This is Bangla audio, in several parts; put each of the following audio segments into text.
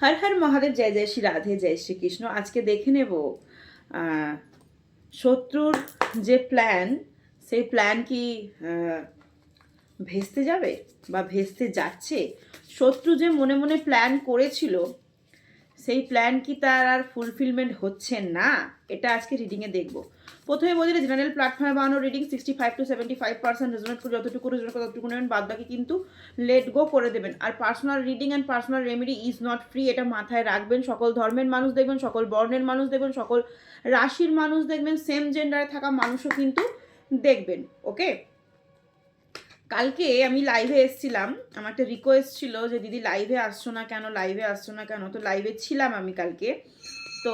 হর হর মহাদেব, জয় জয় শ্রী রাধে, জয় শ্রীকৃষ্ণ। আজকে দেখে নেব শত্রুর যে প্ল্যান, সেই প্ল্যান কি ভেস্তে যাবে বা ভেস্তে যাচ্ছে। শত্রু যে মনে মনে প্ল্যান করেছিল, সেই প্ল্যান কি তার আর ফুলফিলমেন্ট হচ্ছে না, এটা আজকে রিডিংয়ে দেখব। প্রথমে বলি যে জেনারেল প্ল্যাটফর্মে বানানো রিডিং 65 to 75% রেজোনেট করে, যতটুকু রেজোনেট করে ততটুকু নেবেন, বাদ বাকি কিন্তু লেট গো করে দেবেন। আর personal reading and personal remedy is not free, এটা মাথায় রাখবেন। সকল ধর্মের মানুষ দেখবেন, সকল বর্ণের মানুষ দেখবেন, সকল রাশির মানুষ দেখবেন, সেম জেন্ডারে থাকা মানুষও কিন্তু দেখবেন। ওকে, কালকে আমি লাইভে এসেছিলাম, আমার একটা রিকোয়েস্ট ছিল যে দিদি লাইভে আসছো না কেন, লাইভে আসছো না কেন। তো লাইভে ছিলাম আমি কালকে, তো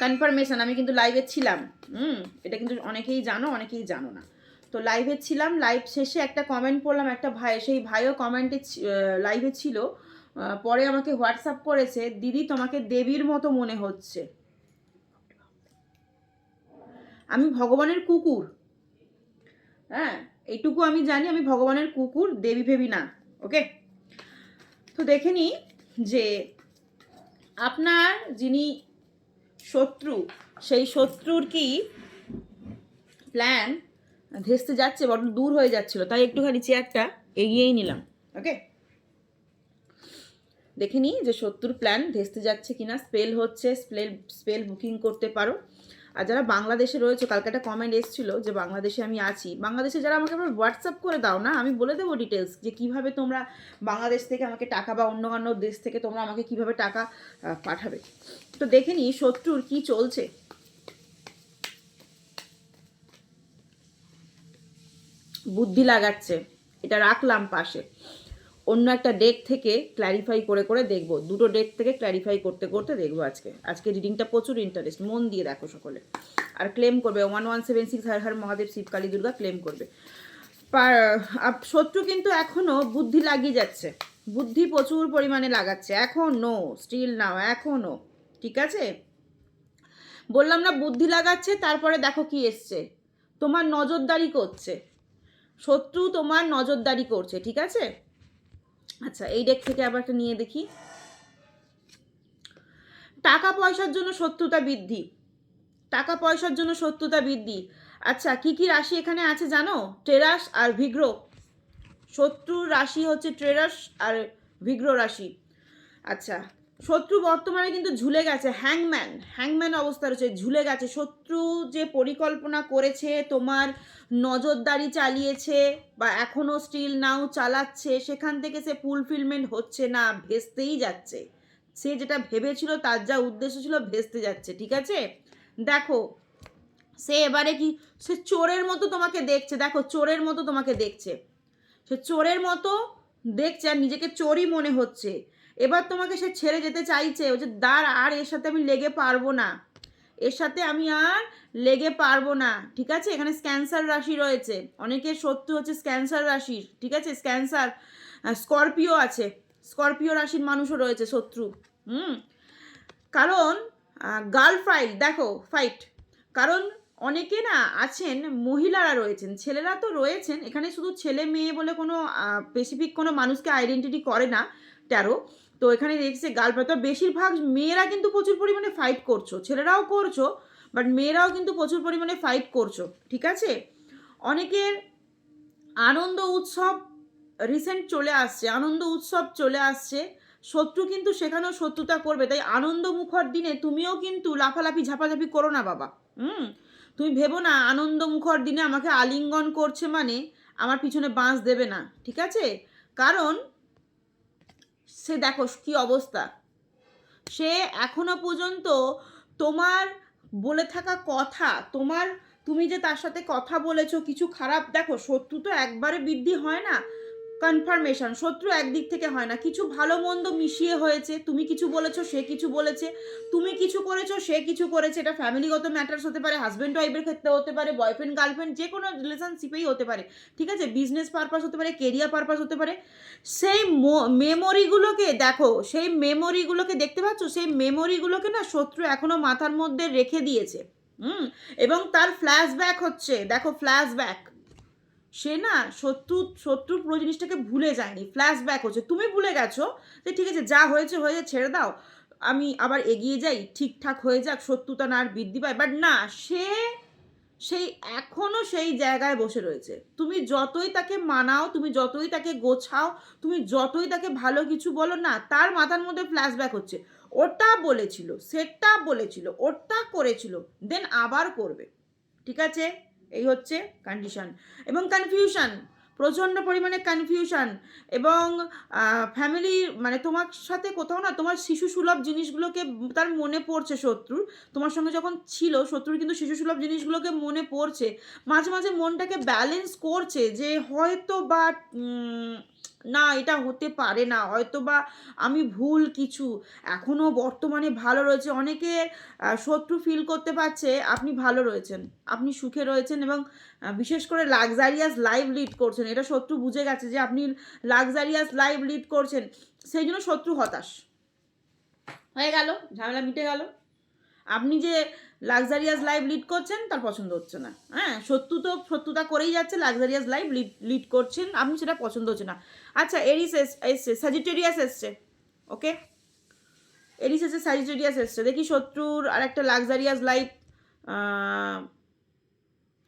কনফার্মেশন আমি কিন্তু লাইভে ছিলাম। এটা কিন্তু অনেকেই জানো, অনেকেই জানো না। তো লাইভে ছিলাম, লাইভ শেষে একটা কমেন্ট পড়লাম একটা ভাই, সেই ভাইও কমেন্টে লাইভে ছিল। পরে আমাকে হোয়াটসঅ্যাপ করেছে, দিদি তোমাকে দেবীর মতো মনে হচ্ছে। আমি ভগবানের কুকুর, হ্যাঁ এইটুকু আমি জানি, আমি ভগবানের কুকুর, দেবী ভেবি না। ওকে, তো দেখে নিই যে আপনার যিনি শত্রু, সেই শত্রুর কি প্ল্যান ভেস্তে যাচ্ছে, বড় দূর হয়ে যাচ্ছিল, তাই একটুখানি চেয়ারটা এগিয়েই নিলাম। ওকে, দেখে নিই যে শত্রুর প্ল্যান ভেস্তে যাচ্ছে কিনা। স্পেল হচ্ছে, স্পেল বুকিং করতে পারো। আর যারা বাংলাদেশে রয়েছে, কালকে একটা কমেন্ট এসেছিলো যে বাংলাদেশে আমি আছি। বাংলাদেশে যারা, আমাকে আবার হোয়াটসঅ্যাপ করে দাও না, আমি বলে দেবো ডিটেলস যে কীভাবে তোমরা বাংলাদেশ থেকে আমাকে টাকা বা অন্য অন্য দেশ থেকে তোমরা আমাকে কীভাবে টাকা পাঠাবে। তো দেখে নিই শত্রুর কি চলছে। বুদ্ধি লাগাচ্ছে, এটা রাখলাম পাশে। অন্য একটা ডেক থেকে ক্ল্যারিফাই করে করে দেখব, দুটো ডেক থেকে ক্ল্যারিফাই করতে করতে দেখবো। আজকে রিডিংটা প্রচুর ইন্টারেস্ট, মন দিয়ে দেখো সকলে। আর ক্লেম করবে 1176 হর হর মহাদেব শিব কালী দুর্গা, ক্লেম করবে। শত্রু কিন্তু এখনও বুদ্ধি লাগিয়ে যাচ্ছে, বুদ্ধি প্রচুর পরিমাণে লাগাচ্ছে এখনও, স্টিল নাও এখনও। ঠিক আছে, বললাম না বুদ্ধি লাগাচ্ছে। তারপরে দেখো কি এসছে, তোমার নজরদারি করছে শত্রু, তোমার নজরদারি করছে। ঠিক আছে, আচ্ছা এই ডেক থেকে আবার একটা নিয়ে দেখি। টাকা পয়সার জন্য শত্রুতা বৃদ্ধি, টাকা পয়সার জন্য শত্রুতা বৃদ্ধি। আচ্ছা কি কি রাশি এখানে আছে জানো? টেরাস আর ভিগ্র। শত্রুর রাশি হচ্ছে টেরাস আর ভিগ্র রাশি। আচ্ছা, শত্রু বর্তমানে কিন্তু ঝুলে গেছে, হ্যাংম্যান অবস্থা রয়েছে, ঝুলে গেছে। শত্রু যে পরিকল্পনা করেছে, তোমার নজরদারি চালিয়েছে বা এখনও স্টিল নাও চালাচ্ছে, সেখান থেকে সে ফুলফিলমেন্ট হচ্ছে না, ভেস্তেই যাচ্ছে। সে যেটা ভেবেছিল, তার যা উদ্দেশ্য ছিল, ভেস্তে যাচ্ছে। ঠিক আছে, দেখো সে এবারে কি, সে চোরের মতো তোমাকে দেখছে, দেখো চোরের মতো তোমাকে দেখছে, সে চোরের মতো দেখছে আর নিজেকে চোরই মনে হচ্ছে। এবার তোমাকে সে ছেড়ে যেতে চাইছে, ও যে দাঁড়, আর এর সাথে আমি লেগে পারবো না, এর সাথে আমি আর লেগে পারবো না। ঠিক আছে, এখানে ক্যান্সার রাশি রয়েছে, অনেকের শত্রু হচ্ছে ক্যান্সার রাশির। ঠিক আছে, ক্যান্সার, স্করপিও আছে, স্করপিও রাশির মানুষও রয়েছে শত্রু। কারণ গার্ল ফাইট, দেখো ফাইট, কারণ অনেকে না আছেন, মহিলারা রয়েছেন, ছেলেরা তো রয়েছেন, এখানে শুধু ছেলে মেয়ে বলে কোনো স্পেসিফিক কোনো মানুষকে আইডেন্টিটি করে না ট্যারো। তো এখানে দেখছে গার্ল ফাইট, তো বেশিরভাগ মেয়েরা কিন্তু প্রচুর পরিমাণে ফাইট করছো, ছেলেরাও করছো, বাট মেয়েরাও কিন্তু প্রচুর পরিমাণে ফাইট করছো। ঠিক আছে, অনেকের আনন্দ উৎসব রিসেন্ট চলে আসছে, আনন্দ উৎসব চলে আসছে। শত্রু কিন্তু সেখানেও শত্রুতা করবে, তাই আনন্দ মুখর দিনে তুমিও কিন্তু লাফালাফি ঝাপাঝাপি করো না বাবা। তুমি ভেবো না আনন্দ মুখর দিনে আমাকে আলিঙ্গন করছে মানে আমার পিছনে বাঁশ দেবে না। ঠিক আছে, কারণ সে দেখো কি অবস্থা, সে এখনো পর্যন্ত তোমার বলে থাকা কথা, তুমি যে তার সাথে কথা বলেছো কিছু খারাপ, দেখো শত্রু তো একবারে বৃদ্ধি হয় না, কনফার্মেশন, শত্রু একদিক থেকে হয় না, কিছু ভালো মন্দ মিশিয়ে হয়েছে। তুমি কিছু বলেছো, সে কিছু বলেছে, তুমি কিছু করেছো, সে কিছু করেছে। এটা ফ্যামিলিগত ম্যাটার্স হতে পারে, হাজব্যান্ড ওয়াইফের ক্ষেত্রে হতে পারে, বয়ফ্রেন্ড গার্লফ্রেন্ড, যে কোনো রিলেশনশিপেই হতে পারে। ঠিক আছে, বিজনেস পারপাস হতে পারে, কেরিয়ার পারপাস হতে পারে। সেই মেমোরিগুলোকে দেখো, সেই মেমোরিগুলোকে দেখতে পাচ্ছ, সেই মেমোরিগুলোকে না শত্রু এখনো মাথার মধ্যে রেখে দিয়েছে। এবং তার ফ্ল্যাশব্যাক হচ্ছে, দেখো ফ্ল্যাশব্যাক, সে না শত্রু পুরো জিনিসটাকে ভুলে যায়নি, ফ্ল্যাশব্যাক হচ্ছে। তুমি ভুলে গেছো যে ঠিক আছে যা হয়েছে হয়েছে, ছেড়ে দাও, আমি আবার এগিয়ে যাই, ঠিকঠাক হয়ে যাক, শত্রুতা না আর বৃদ্ধি পায়। বাট না, সে সেই এখনও সেই জায়গায় বসে রয়েছে। তুমি যতই তাকে মানাও, তুমি যতই তাকে গোছাও, তুমি যতই তাকে ভালো কিছু বলো না, তার মাথার মধ্যে ফ্ল্যাশব্যাক হচ্ছে, ওটা বলেছিল, সেটা বলেছিল, ওটা করেছিল, দেন আবার করবে। ঠিক আছে, এই হচ্ছে কন্ডিশন। এবং কনফিউশন, প্রচণ্ড পরিমাণে কনফিউশন। এবং ফ্যামিলি মানে তোমার সাথে কোথাও না তোমার শিশু সুলভ জিনিসগুলোকে তার মনে পড়ছে। শত্রুর তোমার সঙ্গে যখন ছিল, শত্রুর কিন্তু শিশু সুলভ জিনিসগুলোকে মনে পড়ছে। মাঝে মাঝে মনটাকে ব্যালেন্স করছে যে হয়তো বা না, এটা হতে পারে না, হয়তো বা আমি ভুল কিছু। এখনও বর্তমানে ভালো রয়েছে। অনেকে শত্রু ফিল করতে পারছে আপনি ভালো রয়েছেন, আপনি সুখে রয়েছেন, এবং বিশেষ করে লাক্সারিয়াস লাইফ লিড করছেন। এটা শত্রু বুঝে গেছে যে আপনি লাক্সারিয়াস লাইফ লিড করছেন, সেই জন্য শত্রু হতাশ হয়ে গেল, ঝামেলা মিটে গেল। আপনি যে লাক্সারিয়াস লাইফ লিড করছেন তার পছন্দ হচ্ছে না। হ্যাঁ, শত্রুতা করেই যাচ্ছে, লাক্সারিয়াস লাইফ লিড করছেন আপনি, সেটা পছন্দ হচ্ছে না। আচ্ছা, এরিস এসছে, স্যাজিটেরিয়াস এসছে। ওকে, এরিস এসছে, স্যাজিটেরিয়াস এসছে। দেখি শত্রুর আর একটা লাক্সারিয়াস লাইফ,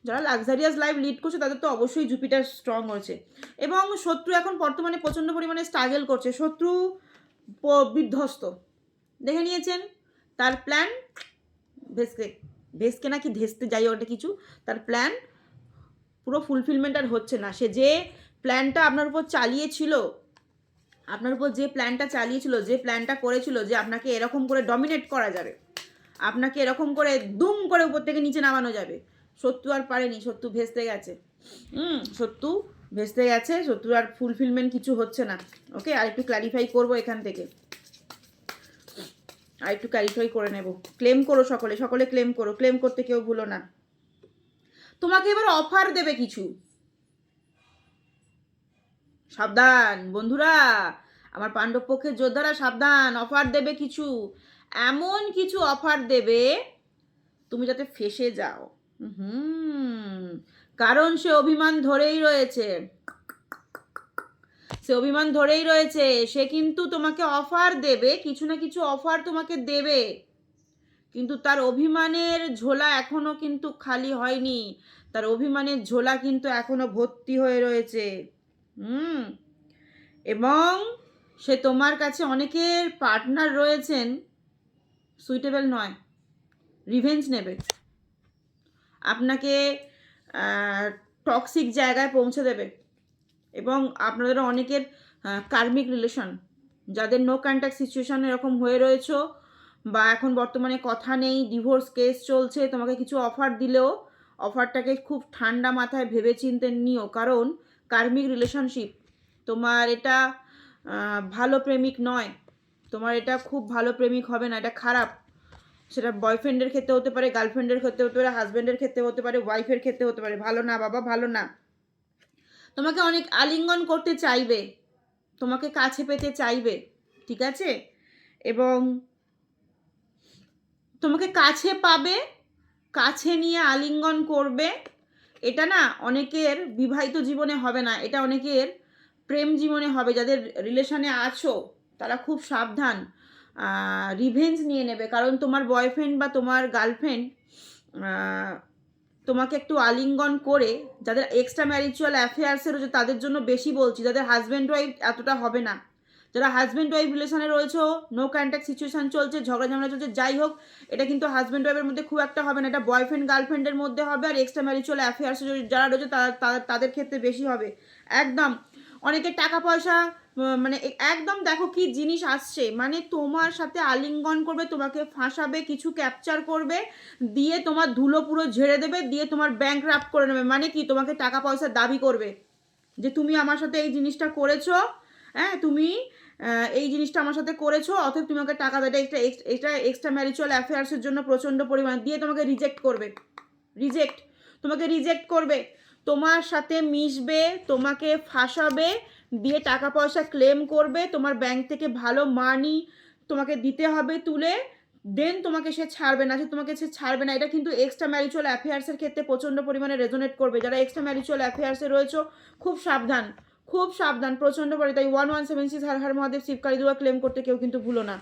যারা লাক্সারিয়াস লাইফ লিড করছে তাদের তো অবশ্যই জুপিটার স্ট্রং হয়েছে। এবং শত্রু এখন বর্তমানে প্রচণ্ড পরিমাণে স্ট্রাগল করছে। শত্রু বিধ্বস্ত, দেখে নিয়েছেন তার প্ল্যান ভেসকে নাকি ধেসতে যাই ওটা কিছু, তার প্ল্যান পুরো ফুলফিলমেন্ট আর হচ্ছে না। সে যে প্ল্যানটা আপনার উপর চালিয়েছিল, আপনার উপর যে প্ল্যানটা চালিয়েছিল, যে প্ল্যানটা করেছিল যে আপনাকে এরকম করে ডমিনেট করা যাবে, আপনাকে এরকম করে দুম করে উপর থেকে নিচে নামানো যাবে, শত্রু আর পারেনি। শত্রু ভেস্তে গেছে। শত্রু ভেস্তে গেছে, শত্রু আর ফুলফিলমেন্ট কিছু হচ্ছে না। ওকে, আর একটু ক্ল্যারিফাই করবো এখান থেকে, আর একটু ক্ল্যারিফাই করে নেব। ক্লেম করো সকলে, সকলে ক্লেম করো, ক্লেম করতে কেউ ভুলো না। তোমাকে এবার অফার দেবে কিছু, সাবধান বন্ধুরা, আমার পাণ্ডব পক্ষের যোদ্ধারা সাবধান। অফার দেবে কিছু, এমন কিছু অফার দেবে তুমি যাতে ফেসে যাও। কারণ সে অভিমান ধরেই রয়েছে, সে অভিমান ধরেই রয়েছে। সে কিন্তু তোমাকে অফার দেবে, কিছু না কিছু অফার তোমাকে দেবে, কিন্তু তার অভিমানের ঝোলা এখনো কিন্তু খালি হয়নি, তার অভিমানের ঝোলা কিন্তু এখনো ভর্তি হয়ে রয়েছে। এবং সে তোমার কাছে অনেকের পার্টনার রয়েছেন, সুইটেবল নয়, রিভেঞ্জ নেবে, আপনাকে টক্সিক জায়গায় পৌঁছে দেবে। এবং আপনাদের অনেকের কার্মিক রিলেশন, যাদের নো কন্ট্যাক্ট সিচুয়েশন এরকম হয়ে রয়েছে, বা এখন বর্তমানে কথা নেই, ডিভোর্স কেস চলছে, তোমাকে কিছু অফার দিলেও অফারটাকে খুব ঠান্ডা মাথায় ভেবে চিন্তে নিও। কারণ কার্মিক রিলেশনশিপ, তোমার এটা ভালো প্রেমিক নয়, তোমার এটা খুব ভালো প্রেমিক হবে না, এটা খারাপ। সেটা বয়ফ্রেন্ডের ক্ষেত্রে হতে পারে, গার্লফ্রেন্ডের ক্ষেত্রে হতে পারে, হাজব্যান্ডের ক্ষেত্রে হতে পারে, ওয়াইফের ক্ষেত্রে হতে পারে। ভালো না বাবা, ভালো না। তোমাকে অনেক আলিঙ্গন করতে চাইবে, তোমাকে কাছে পেতে চাইবে, ঠিক আছে? এবং তোমাকে কাছে পাবে, কাছে নিয়ে আলিঙ্গন করবে। এটা না অনেকের বিবাহিত জীবনে হবে না, এটা অনেকের প্রেম জীবনে হবে। যাদের রিলেশনে আছো তারা খুব সাবধান, রিভেঞ্জ নিয়ে নেবে। কারণ তোমার বয়ফ্রেন্ড বা তোমার গার্লফ্রেন্ড তোমাকে একটু আলিঙ্গন করে, যাদের এক্সট্রা ম্যারিচুয়াল অ্যাফেয়ার্সে রয়েছে তাদের জন্য বেশি বলছি, যাদের হাজব্যান্ড ওয়াইফ এতটা হবে না। যারা হাজব্যান্ড ওয়াইফ রিলেশনে রয়েছে, নো কন্ট্যাক্ট সিচুয়েশন চলছে, ঝগড়া ঝামেলা চলছে, যাই হোক, এটা কিন্তু হাজব্যান্ড ওয়াইফের মধ্যে খুব একটা হবে না, এটা বয়ফ্রেন্ড গার্লফ্রেন্ডের মধ্যে হবে। আর এক্সট্রা ম্যারিচুয়াল অ্যাফেয়ার্সে যারা রয়েছে তাদের ক্ষেত্রে বেশি হবে। একদম অনেকে টাকা পয়সা মানে একদম দেখো কি জিনিস আসছে, মানে তোমার সাথে আলিঙ্গন করবে, তোমাকে ফাঁসাবে, কিছু ক্যাপচার করবে, দিয়ে তোমার ধুলো পুরো ঝেড়ে দেবে, দিয়ে তোমার ব্যাংক রাপ্ট করে নেবে। মানে কি, তোমাকে টাকা পয়সা দাবি করবে যে তুমি আমার সাথে এই জিনিসটা করেছো, হ্যাঁ তুমি এই জিনিসটা আমার সাথে করেছো, অথবা তুমি আমাকে টাকা দেবে। এটা এক্সট্রা ম্যারিচুয়াল অ্যাফেয়ার্সের জন্য প্রচণ্ড পরিমাণ দিয়ে তোমাকে রিজেক্ট করবে, তোমাকে রিজেক্ট করবে, তোমার সাথে মিশবে, তোমাকে ফাঁসাবে, দিয়ে টাকা পয়সা ক্লেম করবে, তোমার ব্যাংক থেকে ভালো মানি তোমাকে দিতে হবে তুলে, দেন তোমাকে সে ছাড়বে না, যে তোমাকে সে ছাড়বে না, এটা কিন্তু এক্সট্রা ম্যারিচুয়াল অ্যাফেয়ার্সের ক্ষেত্রে প্রচণ্ড পরিমাণে রেজোনেট করবে। যারা এক্সট্রা ম্যারিচুয়াল অ্যাফেয়ার্সে রয়েছে খুব সাবধান, খুব সাবধান প্রচণ্ড পরে। তাই 1176 হর হর মহাদেব শিবকালী দুয়া ক্লেম করতে কেউ কিন্তু ভুলো না।